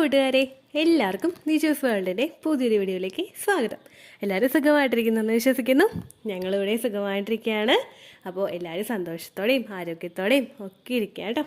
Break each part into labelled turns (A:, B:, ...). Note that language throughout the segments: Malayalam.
A: കൂട്ടുകാരെ, എല്ലാവർക്കും നിജൂസ് വേൾഡിൻ്റെ പുതിയൊരു വീഡിയോയിലേക്ക് സ്വാഗതം. എല്ലാവരും സുഖമായിട്ടിരിക്കുന്നെന്ന് വിശ്വസിക്കുന്നു. ഞങ്ങളിവിടെ സുഖമായിട്ടിരിക്കുകയാണ്. അപ്പോൾ എല്ലാവരും സന്തോഷത്തോടെയും ആരോഗ്യത്തോടെയും ഒക്കെ ഇരിക്കുക കേട്ടോ.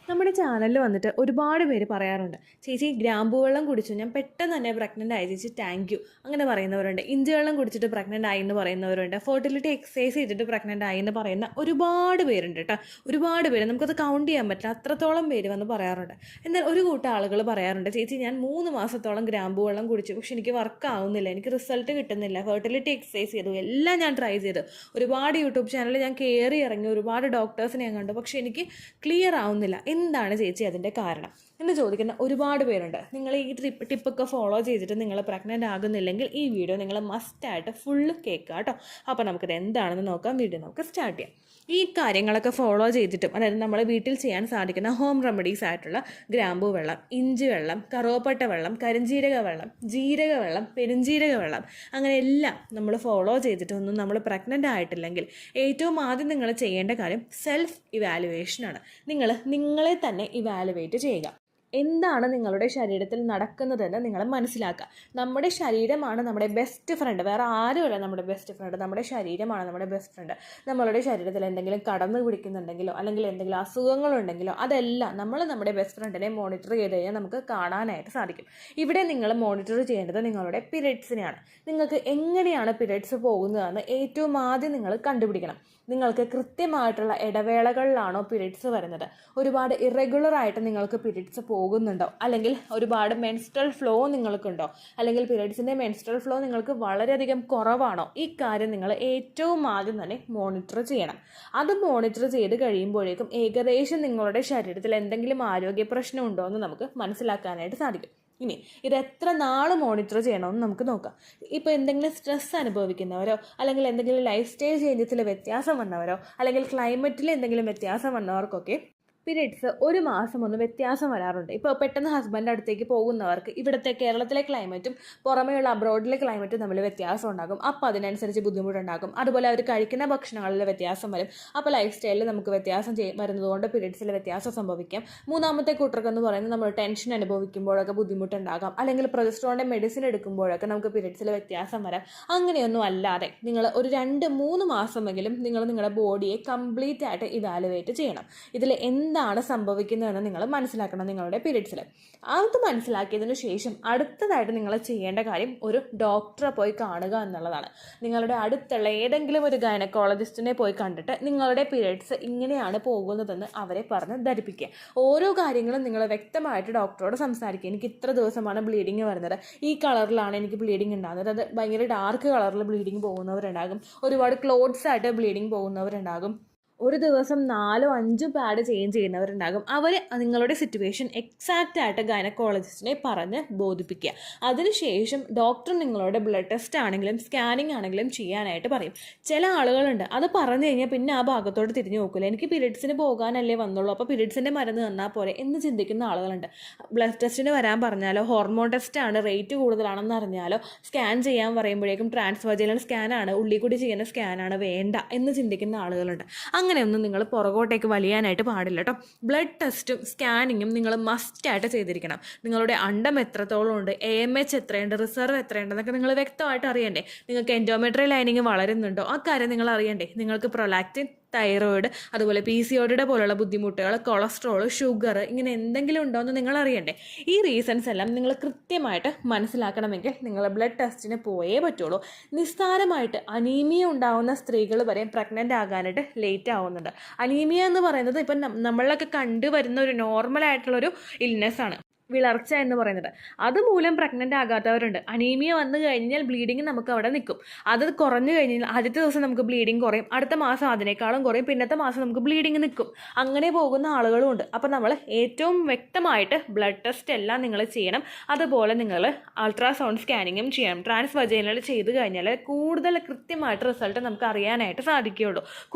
A: നമ്മുടെ ചാനലിൽ വന്നിട്ട് ഒരുപാട് പേര് പറയാറുണ്ട്, ചേച്ചി ഗ്രാമ്പൂ വെള്ളം കുടിച്ചു, ഞാൻ പെട്ടെന്ന് തന്നെ പ്രഗ്നൻ്റ് ആയി ചേച്ചി, താങ്ക് യു അങ്ങനെ പറയുന്നവരുണ്ട്. ഇഞ്ചി വെള്ളം കുടിച്ചിട്ട് പ്രഗ്നൻ്റ് ആയി എന്ന് പറയുന്നവരുണ്ട്. ഫെർട്ടിലിറ്റി എക്സസൈസ് ചെയ്തിട്ട് പ്രഗ്നൻ്റ് ആയി എന്ന് പറയുന്ന ഒരുപാട് പേരുണ്ട് കേട്ടോ. ഒരുപാട് പേര്, നമുക്കത് കൗണ്ട് ചെയ്യാൻ പറ്റില്ല, അത്രത്തോളം പേര് വന്ന് പറയാറുണ്ട്. എന്നാൽ ഒരു കൂട്ടം ആളുകൾ പറയാറുണ്ട്, ചേച്ചി ഞാൻ 3 മാസത്തോളം ഗ്രാമ്പൂ വെള്ളം കുടിച്ചു, പക്ഷെ എനിക്ക് വർക്ക് ആവുന്നില്ല, എനിക്ക് റിസൾട്ട് കിട്ടുന്നില്ല, ഫെർട്ടിലിറ്റി എക്സസൈസ് ചെയ്തു, എല്ലാം ഞാൻ ട്രൈ ചെയ്തു, ഒരുപാട് യൂട്യൂബ് ചാനലിൽ ഞാൻ കയറി ഇറങ്ങി, ഒരുപാട് ഡോക്ടേഴ്സിനെ ഞാൻ കണ്ടു, പക്ഷെ എനിക്ക് ക്ലിയർ ആവുന്നില്ല, എന്താണ് ചേച്ചി അതിൻ്റെ കാരണം എന്ന് ചോദിക്കുന്ന ഒരുപാട് പേരുണ്ട്. നിങ്ങൾ ഈ ടിപ്പൊക്കെ ഫോളോ ചെയ്തിട്ട് നിങ്ങൾ പ്രഗ്നൻ്റ് ആകുന്നില്ലെങ്കിൽ ഈ വീഡിയോ നിങ്ങൾ മസ്റ്റായിട്ട് ഫുള്ള് കേൾക്കുക കേട്ടോ. അപ്പോൾ നമുക്കിത് എന്താണെന്ന് നോക്കാം. വീഡിയോ നമുക്ക് സ്റ്റാർട്ട് ചെയ്യാം. ഈ കാര്യങ്ങളൊക്കെ ഫോളോ ചെയ്തിട്ടും, അതായത് നമ്മൾ വീട്ടിൽ ചെയ്യാൻ സാധിക്കുന്ന ഹോം റെമഡീസ് ആയിട്ടുള്ള ഗ്രാമ്പൂ വെള്ളം, ഇഞ്ചി വെള്ളം, കറുവപ്പട്ട വെള്ളം, കരിഞ്ജീരക വെള്ളം, ജീരക വെള്ളം, പെരുംജീരക വെള്ളം, അങ്ങനെ എല്ലാം നമ്മൾ ഫോളോ ചെയ്തിട്ടൊന്നും നമ്മൾ പ്രഗ്നൻ്റ് ആയിട്ടില്ലെങ്കിൽ ഏറ്റവും ആദ്യം നിങ്ങൾ ചെയ്യേണ്ട കാര്യം സെൽഫ് ഇവാലുവേഷനാണ്. നിങ്ങളെ തന്നെ ഇവാലുവേറ്റ് ചെയ്യുക. എന്താണ് നിങ്ങളുടെ ശരീരത്തിൽ നടക്കുന്നതെന്ന് നിങ്ങൾ മനസ്സിലാക്കുക. നമ്മുടെ ശരീരമാണ് നമ്മുടെ ബെസ്റ്റ് ഫ്രണ്ട്, വേറെ ആരുമല്ല നമ്മുടെ ബെസ്റ്റ് ഫ്രണ്ട്, നമ്മുടെ ശരീരമാണ് നമ്മുടെ ബെസ്റ്റ് ഫ്രണ്ട്. നമ്മളുടെ ശരീരത്തിൽ എന്തെങ്കിലും കടന്നു പിടിക്കുന്നുണ്ടെങ്കിലോ അല്ലെങ്കിൽ എന്തെങ്കിലും അസുഖങ്ങളുണ്ടെങ്കിലോ അതെല്ലാം നമ്മുടെ ബെസ്റ്റ് ഫ്രണ്ടിനെ മോണിറ്റർ ചെയ്ത് കഴിഞ്ഞാൽ നമുക്ക് കാണാനായിട്ട് സാധിക്കും. ഇവിടെ നിങ്ങൾ മോണിറ്റർ ചെയ്യേണ്ടത് നിങ്ങളുടെ പീരിയഡ്സിനെയാണ്. നിങ്ങൾക്ക് എങ്ങനെയാണ് പീരിയഡ്സ് പോകുന്നതെന്ന് ഏറ്റവും ആദ്യം നിങ്ങൾ കണ്ടുപിടിക്കണം. നിങ്ങൾക്ക് കൃത്യമായിട്ടുള്ള ഇടവേളകളിലാണോ പീരിയഡ്സ് വരുന്നത്, ഒരുപാട് ഇറഗുലറായിട്ട് നിങ്ങൾക്ക് പീരിയഡ്സ് പോകുന്നുണ്ടോ, അല്ലെങ്കിൽ ഒരുപാട് മെൻസ്ട്രൽ ഫ്ലോ നിങ്ങൾക്കുണ്ടോ, അല്ലെങ്കിൽ പീരിയഡ്സിൻ്റെ മെൻസ്ട്രൽ ഫ്ലോ നിങ്ങൾക്ക് വളരെയധികം കുറവാണോ, ഈ കാര്യം നിങ്ങൾ ഏറ്റവും ആദ്യം തന്നെ മോണിറ്റർ ചെയ്യണം. അത് മോണിറ്റർ ചെയ്ത് കഴിയുമ്പോഴേക്കും ഏകദേശം നിങ്ങളുടെ ശരീരത്തിൽ എന്തെങ്കിലും ആരോഗ്യ പ്രശ്നം ഉണ്ടോ എന്ന് നമുക്ക് മനസ്സിലാക്കാനായിട്ട് സാധിക്കും. ഇനി ഇത് എത്ര നാൾ മോണിറ്റർ ചെയ്യണമെന്ന് നമുക്ക് നോക്കാം. ഇപ്പോൾ എന്തെങ്കിലും സ്ട്രെസ് അനുഭവിക്കുന്നവരോ, അല്ലെങ്കിൽ എന്തെങ്കിലും ലൈഫ് സ്റ്റൈൽ ചേഞ്ചസിൽ വ്യത്യാസം വന്നവരോ, അല്ലെങ്കിൽ ക്ലൈമറ്റിൽ എന്തെങ്കിലും വ്യത്യാസം വന്നവർക്കൊക്കെ പീരിയഡ്സ് 1 മാസം ഒന്ന് വ്യത്യാസം വരാറുണ്ട്. ഇപ്പോൾ പെട്ടെന്ന് ഹസ്ബൻഡ് അടുത്തേക്ക് പോകുന്നവർക്ക് ഇവിടുത്തെ കേരളത്തിലെ ക്ലൈമറ്റും പുറമേയുള്ള അബ്രോഡിലെ ക്ലൈമറ്റും തമ്മിൽ വ്യത്യാസം ഉണ്ടാകും. അപ്പോൾ അതിനനുസരിച്ച് ബുദ്ധിമുട്ടുണ്ടാകും. അതുപോലെ അവർ കഴിക്കുന്ന ഭക്ഷണങ്ങളിൽ വ്യത്യാസം വരും. അപ്പോൾ ലൈഫ് സ്റ്റൈലിൽ നമുക്ക് വ്യത്യാസം വരുന്നതുകൊണ്ട് പീരിയഡ്സിൽ വ്യത്യാസം സംഭവിക്കാം. മൂന്നാമത്തെ കൂട്ടർക്കെന്ന് പറയുന്നത് നമ്മൾ ടെൻഷൻ അനുഭവിക്കുമ്പോഴൊക്കെ ബുദ്ധിമുട്ടുണ്ടാകാം, അല്ലെങ്കിൽ പ്രൊജസ്ട്രോണിൻ്റെ മെഡിസിൻ എടുക്കുമ്പോഴൊക്കെ നമുക്ക് പീരിയഡ്സിൽ വ്യത്യാസം വരാം. അങ്ങനെയൊന്നും അല്ലാതെ നിങ്ങൾ ഒരു 2-3 മാസമെങ്കിലും നിങ്ങളുടെ ബോഡിയെ കംപ്ലീറ്റ് ആയിട്ട് ഇവാലുവേറ്റ് ചെയ്യണം. ഇതിൽ എന്താണ് സംഭവിക്കുന്നതെന്ന് നിങ്ങൾ മനസ്സിലാക്കണം നിങ്ങളുടെ പീരിയഡ്സിൽ. അത് മനസ്സിലാക്കിയതിനു ശേഷം അടുത്തതായിട്ട് നിങ്ങൾ ചെയ്യേണ്ട കാര്യം ഒരു ഡോക്ടറെ പോയി കാണുക എന്നുള്ളതാണ്. നിങ്ങളുടെ അടുത്തുള്ള ഏതെങ്കിലും ഒരു ഗൈനക്കോളജിസ്റ്റിനെ പോയി കണ്ടിട്ട് നിങ്ങളുടെ പീരിയഡ്സ് ഇങ്ങനെയാണ് പോകുന്നതെന്ന് അവരെ പറഞ്ഞ് ധരിപ്പിക്കുക. ഓരോ കാര്യങ്ങളും നിങ്ങൾ വ്യക്തമായിട്ട് ഡോക്ടറോട് സംസാരിക്കുക. എനിക്ക് ഇത്ര ദിവസമാണ് ബ്ലീഡിങ് വരുന്നത്, ഈ കളറിലാണ് എനിക്ക് ബ്ലീഡിങ് ഉണ്ടാകുന്നത്, അത് ഭയങ്കര ഡാർക്ക് കളറിൽ ബ്ലീഡിങ് പോകുന്നവരുണ്ടാകും, ഒരുപാട് ക്ലോത്ത്സ് ആയിട്ട് ബ്ലീഡിങ് പോകുന്നവരുണ്ടാകും, ഒരു ദിവസം 4-5 പാഡ് ചേഞ്ച് ചെയ്യുന്നവരുണ്ടാകും. അവർ നിങ്ങളുടെ സിറ്റുവേഷൻ എക്സാക്റ്റ് ആയിട്ട് ഗൈനക്കോളജിസ്റ്റിനെ പറഞ്ഞ് ബോധിപ്പിക്കുക. അതിനുശേഷം ഡോക്ടർ നിങ്ങളോട് ബ്ലഡ് ടെസ്റ്റ് ആണെങ്കിലും സ്കാനിങ് ആണെങ്കിലും ചെയ്യാനായിട്ട് പറയും. ചില ആളുകളുണ്ട് അത് പറഞ്ഞു കഴിഞ്ഞാൽ പിന്നെ ആ ഭാഗത്തോട്ട് തിരിഞ്ഞു നോക്കില്ല, എനിക്ക് പീരിയഡ്സിന് പോകാനല്ലേ വന്നുള്ളൂ, അപ്പോൾ പീരിയഡ്സിൻ്റെ മരുന്ന് തന്നാൽ പോരെ എന്ന് ചിന്തിക്കുന്ന ആളുകളുണ്ട്. ബ്ലഡ് ടെസ്റ്റിന് വരാൻ പറഞ്ഞാലോ, ഹോർമോൺ ടെസ്റ്റാണ് റേറ്റ് കൂടുതലാണെന്ന് അറിഞ്ഞാലോ, സ്കാൻ ചെയ്യാൻ പറയുമ്പോഴേക്കും ട്രാൻസ്വജൈനൽ സ്കാനാണ്, ഉള്ളിൽ കൂടി ചെയ്യുന്ന സ്കാനാണ് വേണ്ട എന്ന് ചിന്തിക്കുന്ന ആളുകളുണ്ട്. അങ്ങനെയൊന്നും നിങ്ങൾ പുറകോട്ടേക്ക് വലിയാനായിട്ട് പാടില്ല കേട്ടോ. ബ്ലഡ് ടെസ്റ്റും സ്കാനിങ്ങും നിങ്ങൾ മസ്റ്റായിട്ട് ചെയ്തിരിക്കണം. നിങ്ങളുടെ അണ്ടം എത്രത്തോളം ഉണ്ട്, AMH എത്രയുണ്ട്, റിസർവ് എത്രയുണ്ടെന്നൊക്കെ നിങ്ങൾ വ്യക്തമായിട്ട് അറിയണ്ടേ. നിങ്ങൾക്ക് എൻഡോമെട്രിയൽ ലൈനിങ് വളരുന്നുണ്ടോ, ആ കാര്യം നിങ്ങൾ അറിയണ്ടേ. നിങ്ങൾക്ക് പ്രൊലാക്റ്റിൻ, തൈറോയിഡ്, അതുപോലെ PCOD പോലുള്ള ബുദ്ധിമുട്ടുകൾ, കൊളസ്ട്രോൾ, ഷുഗർ, ഇങ്ങനെ എന്തെങ്കിലും ഉണ്ടോ എന്ന് നിങ്ങൾ അറിയണ്ടേ. ഈ റീസൺസ് എല്ലാം നിങ്ങൾ കൃത്യമായിട്ട് മനസ്സിലാക്കണമെങ്കിൽ നിങ്ങൾ ബ്ലഡ് ടെസ്റ്റിന് പോയേ പറ്റുള്ളൂ. നിസ്സാരമായിട്ട് അനീമിയ ഉണ്ടാകുന്ന സ്ത്രീകൾ വരെ പ്രഗ്നൻ്റ് ആകാനായിട്ട് ലേറ്റ് ആവുന്നുണ്ട്. അനീമിയ എന്ന് പറയുന്നത് ഇപ്പം നമ്മളൊക്കെ കണ്ടുവരുന്ന ഒരു നോർമലായിട്ടുള്ളൊരു ഇൽനെസ്സാണ്, വിളർച്ച എന്ന് പറയുന്നത്. അതുമൂലം പ്രഗ്നൻ്റ് ആകാത്തവരുണ്ട്. അനീമിയ വന്നു കഴിഞ്ഞാൽ ബ്ലീഡിങ് നമുക്ക് അവിടെ നിൽക്കും. അത് കുറഞ്ഞു കഴിഞ്ഞാൽ ആദ്യത്തെ ദിവസം നമുക്ക് ബ്ലീഡിങ് കുറയും, അടുത്ത മാസം അതിനേക്കാളും കുറയും, പിന്നത്തെ മാസം നമുക്ക് ബ്ലീഡിങ് നിൽക്കും. അങ്ങനെ പോകുന്ന ആളുകളും ഉണ്ട്. അപ്പോൾ നമ്മൾ ഏറ്റവും വ്യക്തമായിട്ട് ബ്ലഡ് ടെസ്റ്റ് എല്ലാം നിങ്ങൾ ചെയ്യണം. അതുപോലെ നിങ്ങൾ അൾട്രാസൗണ്ട് സ്കാനിങ്ങും ചെയ്യണം. ട്രാൻസ്വജൈനൽ ചെയ്ത് കഴിഞ്ഞാൽ കൂടുതൽ കൃത്യമായിട്ട് റിസൾട്ട് നമുക്ക് അറിയാനായിട്ട് സാധിക്കുകയുള്ളൂ.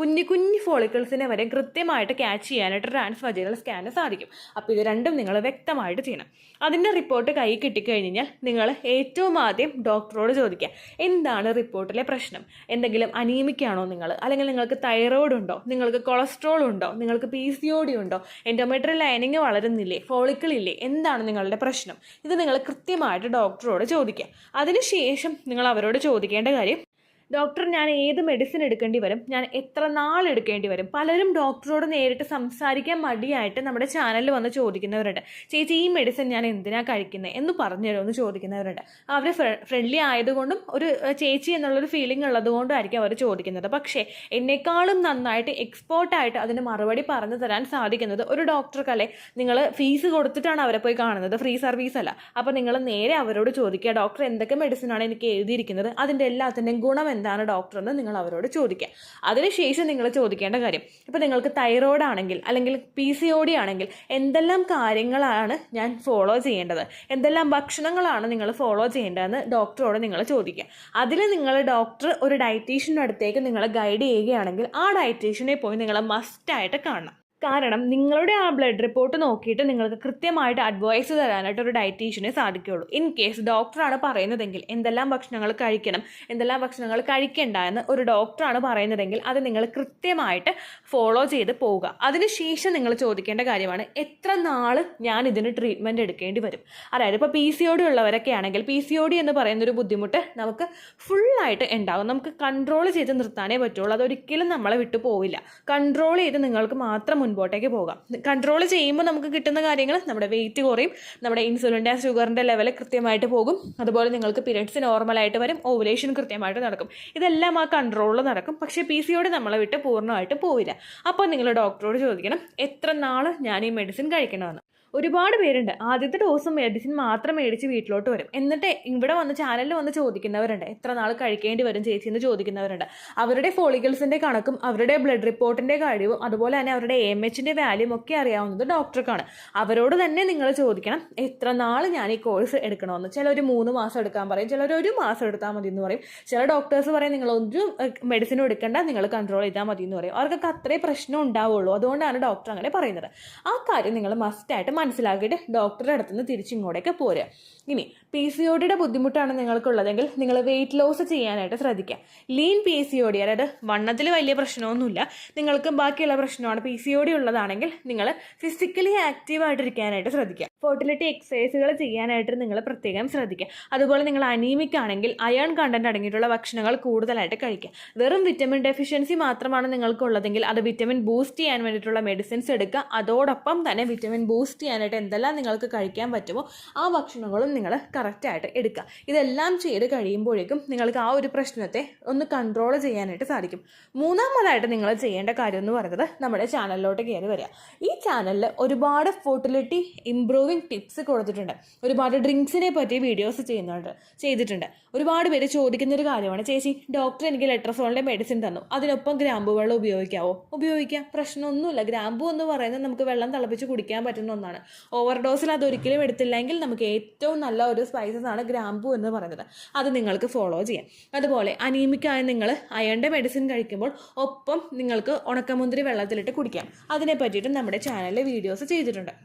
A: കുഞ്ഞു ഫോളിക്കിൾസിനെ വരെ കൃത്യമായിട്ട് ക്യാച്ച് ചെയ്യാനായിട്ട് ട്രാൻസ്വജൈനൽ സ്കാന് സാധിക്കും. അപ്പോൾ ഇത് രണ്ടും നിങ്ങൾ വ്യക്തമായിട്ട് ചെയ്യണം. അതിൻ്റെ റിപ്പോർട്ട് കയ്യിൽ കിട്ടിക്കഴിഞ്ഞാൽ നിങ്ങൾ ഏറ്റവും ആദ്യം ഡോക്ടറോട് ചോദിക്കുക, എന്താണ് റിപ്പോർട്ടിലെ പ്രശ്നം? എന്തെങ്കിലും അനീമിക്കാണോ നിങ്ങൾ? അല്ലെങ്കിൽ നിങ്ങൾക്ക് തൈറോയ്ഡ് ഉണ്ടോ? നിങ്ങൾക്ക് കൊളസ്ട്രോൾ ഉണ്ടോ? നിങ്ങൾക്ക് PCOD ഉണ്ടോ? Endometrial lining വളരുന്നില്ലേ? ഫോളിക്കിൾ ഇല്ലേ? എന്താണ് നിങ്ങളുടെ പ്രശ്നം? ഇത് നിങ്ങൾ കൃത്യമായിട്ട് ഡോക്ടറോട് ചോദിക്കുക. അതിനുശേഷം നിങ്ങൾ അവരോട് ചോദിക്കേണ്ട കാര്യം, ഡോക്ടർ, ഞാൻ ഏത് മെഡിസിൻ എടുക്കേണ്ടി വരും? ഞാൻ എത്ര നാൾ എടുക്കേണ്ടി വരും? പലരും ഡോക്ടറോട് നേരിട്ട് സംസാരിക്കാൻ മടിയായിട്ട് നമ്മുടെ ചാനലിൽ വന്ന് ചോദിക്കുന്നവരുണ്ട്. ചേച്ചി, ഈ മെഡിസിൻ ഞാൻ എന്തിനാ കഴിക്കുന്നത് എന്ന് പറഞ്ഞു തരുമെന്ന് ചോദിക്കുന്നവരുണ്ട്. അവർ ഫ്രണ്ട്ലി ആയതുകൊണ്ടും ഒരു ചേച്ചി എന്നുള്ളൊരു ഫീലിംഗ് ഉള്ളതുകൊണ്ടായിരിക്കും അവർ ചോദിക്കുന്നത്. പക്ഷേ എന്നെക്കാളും നന്നായിട്ട് എക്സ്പേർട്ടായിട്ട് അതിന് മറുപടി പറഞ്ഞു തരാൻ സാധിക്കുന്നത് ഒരു ഡോക്ടർക്കല്ലേ. നിങ്ങൾ ഫീസ് കൊടുത്തിട്ടാണ് അവരെ പോയി കാണുന്നത്, ഫ്രീ സർവീസ് അല്ല. അപ്പോൾ നിങ്ങൾ നേരെ അവരോട് ചോദിക്കുക, ഡോക്ടർ എന്തൊക്കെ മെഡിസിനാണ് എനിക്ക് എഴുതിയിരിക്കുന്നത്, അതിൻ്റെ എല്ലാത്തിൻ്റെയും ഗുണം എന്താണ് ഡോക്ടർ എന്ന് നിങ്ങൾ അവരോട് ചോദിക്കുക. അതിനുശേഷം നിങ്ങൾ ചോദിക്കേണ്ട കാര്യം, ഇപ്പോൾ നിങ്ങൾക്ക് തൈറോയ്ഡ് ആണെങ്കിൽ അല്ലെങ്കിൽ PCOD ആണെങ്കിൽ എന്തെല്ലാം കാര്യങ്ങളാണ് ഞാൻ ഫോളോ ചെയ്യേണ്ടത്, എന്തെല്ലാം ഭക്ഷണങ്ങളാണ് നിങ്ങൾ ഫോളോ ചെയ്യേണ്ടതെന്ന് ഡോക്ടറോട് നിങ്ങൾ ചോദിക്കുക. അതിൽ നിങ്ങൾ ഡോക്ടർ ഒരു ഡയറ്റീഷ്യൻ്റെ അടുത്തേക്ക് നിങ്ങളെ ഗൈഡ് ചെയ്യുകയാണെങ്കിൽ ആ ഡയറ്റീഷ്യനെ പോയി നിങ്ങൾ മസ്റ്റായിട്ട് കാണണം. കാരണം നിങ്ങളുടെ ആ ബ്ലഡ് റിപ്പോർട്ട് നോക്കിയിട്ട് നിങ്ങൾക്ക് കൃത്യമായിട്ട് അഡ്വൈസ് തരാനായിട്ട് ഒരു ഡയറ്റീഷ്യനെ സാധിക്കുകയുള്ളൂ. ഇൻ കേസ് ഡോക്ടറാണ് പറയുന്നതെങ്കിൽ എന്തെല്ലാം ഭക്ഷണങ്ങൾ കഴിക്കണം, എന്തെല്ലാം ഭക്ഷണങ്ങൾ കഴിക്കേണ്ട എന്ന് ഒരു ഡോക്ടറാണ് പറയുന്നതെങ്കിൽ അത് നിങ്ങൾ കൃത്യമായിട്ട് ഫോളോ ചെയ്ത് പോവുക. അതിനുശേഷം നിങ്ങൾ ചോദിക്കേണ്ട കാര്യമാണ്, എത്ര നാൾ ഞാൻ ഇതിന് ട്രീറ്റ്മെൻറ്റ് എടുക്കേണ്ടി വരും? അതായത് ഇപ്പോൾ PCOD ഉള്ളവരൊക്കെ ആണെങ്കിൽ PCOD എന്ന് പറയുന്നൊരു ബുദ്ധിമുട്ട് നമുക്ക് ഫുള്ളായിട്ട് ഉണ്ടാകും. നമുക്ക് കൺട്രോൾ ചെയ്ത് നിർത്താനേ പറ്റുള്ളൂ. അതൊരിക്കലും നമ്മളെ വിട്ടു പോവില്ല. കൺട്രോൾ ചെയ്ത് നിങ്ങൾക്ക് മാത്രം മുൻപോട്ടേക്ക് പോകാം. കൺട്രോൾ ചെയ്യുമ്പോൾ നമുക്ക് കിട്ടുന്ന കാര്യങ്ങൾ, നമ്മുടെ വെയിറ്റ് കുറയും, നമ്മുടെ ഇൻസുലിൻ്റെ ഷുഗറിൻ്റെ ലെവൽ കൃത്യമായിട്ട് പോകും, അതുപോലെ നിങ്ങൾക്ക് പീരിയഡ്സ് നോർമലായിട്ട് വരും, ഓവുലേഷൻ കൃത്യമായിട്ട് നടക്കും. ഇതെല്ലാം ആ കൺട്രോളിൽ നടക്കും. പക്ഷേ PCOD നമ്മളെ വിട്ട് പൂർണ്ണമായിട്ട് പോവില്ല. അപ്പോൾ നിങ്ങൾ ഡോക്ടറോട് ചോദിക്കണം, എത്ര നാൾ ഞാൻ ഈ മെഡിസിൻ കഴിക്കണമെന്ന്. ഒരുപാട് പേരുണ്ട് ആദ്യത്തെ ഡോസ് മെഡിസിൻ മാത്രം മേടിച്ച് വീട്ടിലോട്ട് വരും. എന്നിട്ട് ഇവിടെ വന്ന് ചാനലിൽ വന്ന് ചോദിക്കുന്നവരുണ്ട്, എത്ര നാൾ കഴിക്കേണ്ടി വരും ചേച്ചി എന്ന് ചോദിക്കുന്നവരുണ്ട്. അവരുടെ ഫോളിക്കിൾസിൻ്റെ കണക്കും അവരുടെ ബ്ലഡ് റിപ്പോർട്ടിൻ്റെ കാര്യവും അതുപോലെ തന്നെ അവരുടെ AMHൻ്റെ വാല്യൂം ഒക്കെ അറിയാവുന്നത് ഡോക്ടർക്കാണ്. അവരോട് തന്നെ നിങ്ങൾ ചോദിക്കണം, എത്ര നാൾ ഞാൻ ഈ കോഴ്സ് എടുക്കണമെന്ന്. ചിലർ 3 മാസം എടുക്കാൻ പറയും, ചിലർ 1 മാസം എടുത്താൽ മതി എന്ന് പറയും. ചില ഡോക്ടേഴ്സ് പറയും, നിങ്ങൾ ഒരു മെഡിസിനും എടുക്കണ്ട, നിങ്ങൾ കൺട്രോൾ ചെയ്താൽ മതി എന്ന് പറയും. അവർക്കൊക്കെ അത്രേ പ്രശ്നം ഉണ്ടാവുള്ളൂ. അതുകൊണ്ടാണ് ഡോക്ടർ അങ്ങനെ പറയുന്നത്. ആ കാര്യം നിങ്ങൾ മസ്റ്റായിട്ട് മനസ്സിലാക്കിയിട്ട് ഡോക്ടറുടെ അടുത്ത് നിന്ന് തിരിച്ചിങ്ങോട്ടേക്ക് പോരുക. ഇനി PCODയുടെ ബുദ്ധിമുട്ടാണ് നിങ്ങൾക്കുള്ളതെങ്കിൽ നിങ്ങൾ വെയിറ്റ് ലോസ് ചെയ്യാനായിട്ട് ശ്രദ്ധിക്കുക. ലീൻ PCOD, അതായത് വണ്ണത്തിൽ വലിയ പ്രശ്നമൊന്നുമില്ല, നിങ്ങൾക്ക് ബാക്കിയുള്ള പ്രശ്നമാണ് PCOD ഉള്ളതാണെങ്കിൽ നിങ്ങൾ ഫിസിക്കലി ആക്റ്റീവായിട്ടിരിക്കാനായിട്ട് ശ്രദ്ധിക്കുക. ഫെർട്ടിലിറ്റി എക്സസൈസുകൾ ചെയ്യാനായിട്ട് നിങ്ങൾ പ്രത്യേകം ശ്രദ്ധിക്കുക. അതുപോലെ നിങ്ങൾ അനീമിക് ആണെങ്കിൽ അയൺ കണ്ടന്റ് അടങ്ങിയിട്ടുള്ള ഭക്ഷണങ്ങൾ കൂടുതലായിട്ട് കഴിക്കുക. വെറും വിറ്റമിൻ ഡെഫിഷ്യൻസി മാത്രമാണ് നിങ്ങൾക്കുള്ളതെങ്കിൽ അത് വിറ്റമിൻ ബൂസ്റ്റ് ചെയ്യാൻ വേണ്ടിയിട്ടുള്ള മെഡിസിൻസ് എടുക്കുക. അതോടൊപ്പം തന്നെ വിറ്റമിൻ ബൂസ്റ്റ് ചെയ്യാനായിട്ട് എന്തെല്ലാം നിങ്ങൾക്ക് കഴിക്കാൻ പറ്റുമോ ആ ഭക്ഷണങ്ങളും നിങ്ങൾ കറക്റ്റായിട്ട് എടുക്കുക. ഇതെല്ലാം ചെയ്ത് കഴിയുമ്പോഴേക്കും നിങ്ങൾക്ക് ആ ഒരു പ്രശ്നത്തെ ഒന്ന് കൺട്രോൾ ചെയ്യാനായിട്ട് സാധിക്കും. മൂന്നാമതായിട്ട് നിങ്ങൾ ചെയ്യേണ്ട കാര്യം എന്ന് പറയുന്നത് നമ്മുടെ ചാനലിലോട്ട് കയറി വരിക. ഈ ചാനലിൽ ഒരുപാട് ഫെർട്ടിലിറ്റി ഇംപ്രൂവിങ് ടിപ്സ് കൊടുത്തിട്ടുണ്ട്. ഒരുപാട് ഡ്രിങ്ക്സിനെ പറ്റി വീഡിയോസ് ചെയ്തിട്ടുണ്ട്. ഒരുപാട് പേര് ചോദിക്കുന്നൊരു കാര്യമാണ്, ചേച്ചി ഡോക്ടർ എനിക്ക് ലെട്രസോളിൻ്റെ മെഡിസിൻ തന്നു, അതിനൊപ്പം ഗ്രാമ്പു വെള്ളം ഉപയോഗിക്കാവോ? ഉപയോഗിക്കാം, പ്രശ്നമൊന്നുമില്ല. ഗ്രാമ്പു എന്ന് പറയുന്നത് നമുക്ക് വെള്ളം തിളപ്പിച്ച് കുടിക്കാൻ പറ്റുന്ന ഒന്നാണ്. ഓവർഡോസിൽ അതൊരിക്കലും എടുത്തില്ലെങ്കിൽ നമുക്ക് ഏറ്റവും നല്ല ഒരു സ്പൈസസ് ആണ് ഗ്രാമ്പു എന്ന് പറയുന്നത്. അത് നിങ്ങൾക്ക് ഫോളോ ചെയ്യാം. അതുപോലെ അനീമിക്കായി നിങ്ങൾ അയണിൻ്റെ മെഡിസിൻ കഴിക്കുമ്പോൾ ഒപ്പം നിങ്ങൾക്ക് ഉണക്കമുന്തിരി വെള്ളത്തിലിട്ട് കുടിക്കാം. അതിനെ പറ്റിയിട്ടും നമ്മുടെ ചാനലിൽ വീഡിയോസ് ചെയ്തിട്ടുണ്ട്.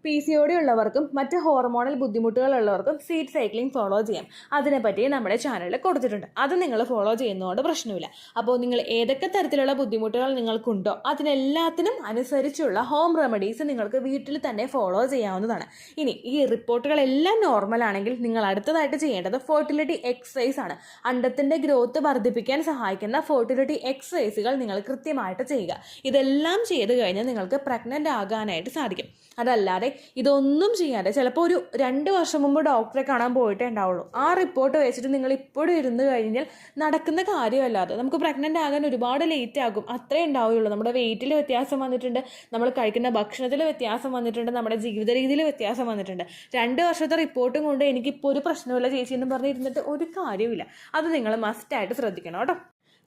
A: PCOD ഉള്ളവർക്കും മറ്റ് ഹോർമോണൽ ബുദ്ധിമുട്ടുകളുള്ളവർക്കും സീഡ് സൈക്ലിംഗ് ഫോളോ ചെയ്യാം. അതിനെപ്പറ്റി നമ്മുടെ ചാനലിൽ കൊടുത്തിട്ടുണ്ട്. അത് നിങ്ങൾ ഫോളോ ചെയ്യുന്നതുകൊണ്ട് പ്രശ്നമില്ല. അപ്പോൾ നിങ്ങൾ ഏതൊക്കെ തരത്തിലുള്ള ബുദ്ധിമുട്ടുകൾ നിങ്ങൾക്കുണ്ടോ അതിനെല്ലാത്തിനും അനുസരിച്ചുള്ള ഹോം റെമഡീസ് നിങ്ങൾക്ക് വീട്ടിൽ തന്നെ ഫോളോ ചെയ്യാവുന്നതാണ്. ഇനി ഈ റിപ്പോർട്ടുകളെല്ലാം നോർമൽ ആണെങ്കിൽ നിങ്ങൾ അടുത്തതായിട്ട് ചെയ്യേണ്ടത് ഫെർട്ടിലിറ്റി എക്സസൈസ് ആണ്. അണ്ടത്തിൻ്റെ ഗ്രോത്ത് വർദ്ധിപ്പിക്കാൻ സഹായിക്കുന്ന ഫെർട്ടിലിറ്റി എക്സസൈസുകൾ നിങ്ങൾ കൃത്യമായിട്ട് ചെയ്യുക. ഇതെല്ലാം ചെയ്ത് കഴിഞ്ഞാൽ നിങ്ങൾക്ക് പ്രഗ്നൻ്റ് ആകാനായിട്ട് സാധിക്കും. അതല്ലാതെ ഇതൊന്നും ചെയ്യാതെ ചിലപ്പോൾ ഒരു 2 വർഷം മുമ്പ് ഡോക്ടറെ കാണാൻ പോയിട്ടേ ഉണ്ടാവുള്ളൂ. ആ റിപ്പോർട്ട് വെച്ചിട്ട് നിങ്ങൾ ഇപ്പോഴും ഇരുന്ന് കഴിഞ്ഞാൽ നടക്കുന്ന കാര്യമല്ലാതെ നമുക്ക് പ്രഗ്നൻ്റ് ആകാൻ ഒരുപാട് ലേറ്റ് ആകും. അത്രേ ഉണ്ടാവുകയുള്ളൂ. നമ്മുടെ വെയിറ്റിൽ വ്യത്യാസം വന്നിട്ടുണ്ട്, നമ്മൾ കഴിക്കുന്ന ഭക്ഷണത്തിൽ വ്യത്യാസം വന്നിട്ടുണ്ട്, നമ്മുടെ ജീവിത രീതിയിൽ വ്യത്യാസം വന്നിട്ടുണ്ട്. 2 വർഷത്തെ റിപ്പോർട്ടും കൊണ്ട് എനിക്കിപ്പോൾ ഒരു പ്രശ്നമില്ല ചേച്ചി എന്ന് പറഞ്ഞിരുന്നിട്ട് ഒരു കാര്യമില്ല. അത് നിങ്ങൾ മസ്റ്റായിട്ട് ശ്രദ്ധിക്കണം കേട്ടോ.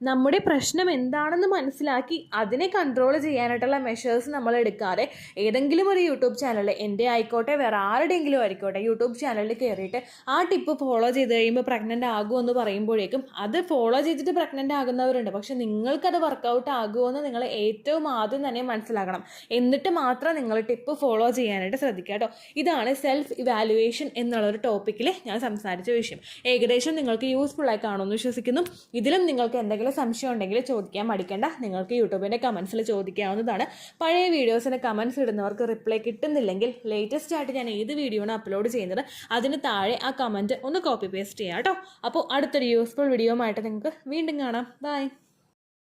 B: നമ്മുടെ പ്രശ്നം എന്താണെന്ന് മനസ്സിലാക്കി അതിനെ കൺട്രോൾ ചെയ്യാനായിട്ടുള്ള മെഷേഴ്സ് നമ്മൾ എടുക്കാതെ ഏതെങ്കിലും ഒരു യൂട്യൂബ് ചാനലിൽ എൻ്റെ ആയിക്കോട്ടെ വേറെ ആരുടെയെങ്കിലും ആയിക്കോട്ടെ യൂട്യൂബ് ചാനലിൽ കയറിയിട്ട് ആ ടിപ്പ് ഫോളോ ചെയ്ത് കഴിയുമ്പോൾ പ്രഗ്നൻ്റ് ആകുമെന്ന് പറയുമ്പോഴേക്കും അത് ഫോളോ ചെയ്തിട്ട് പ്രഗ്നൻ്റ് ആകുന്നവരുണ്ട്. പക്ഷെ നിങ്ങൾക്കത് വർക്കൗട്ട് ആകുമെന്ന് നിങ്ങൾ ഏറ്റവും ആദ്യം തന്നെ മനസ്സിലാക്കണം. എന്നിട്ട് മാത്രം നിങ്ങൾ ടിപ്പ് ഫോളോ ചെയ്യാനായിട്ട് ശ്രദ്ധിക്കുക കേട്ടോ. ഇതാണ് സെൽഫ് ഇവാലുവേഷൻ എന്നുള്ളൊരു ടോപ്പിക്കിൽ ഞാൻ സംസാരിച്ച വിഷയം. ഏകദേശം നിങ്ങൾക്ക് യൂസ്ഫുൾ ആയി കാണുമെന്ന് വിശ്വസിക്കുന്നു. ഇതിലും നിങ്ങൾക്ക് എന്തെങ്കിലും സംശയം ഉണ്ടെങ്കിൽ ചോദിക്കാൻ മടിക്കേണ്ട. നിങ്ങൾക്ക് യൂട്യൂബിൻ്റെ കമൻസിൽ ചോദിക്കാവുന്നതാണ്. പഴയ വീഡിയോസിൻ്റെ കമൻസ് ഇടുന്നവർക്ക് റിപ്ലൈ കിട്ടുന്നില്ലെങ്കിൽ ലേറ്റസ്റ്റ് ആയിട്ട് ഞാൻ ഏത് വീഡിയോ ആണ് അപ്ലോഡ് ചെയ്യുന്നത് അതിന് താഴെ ആ കമൻറ്റ് ഒന്ന് കോപ്പി പേസ്റ്റ് ചെയ്യാം കേട്ടോ. അപ്പോൾ അടുത്തൊരു യൂസ്ഫുൾ വീഡിയോ ആയിട്ട് നിങ്ങൾക്ക് വീണ്ടും കാണാം. ബൈ.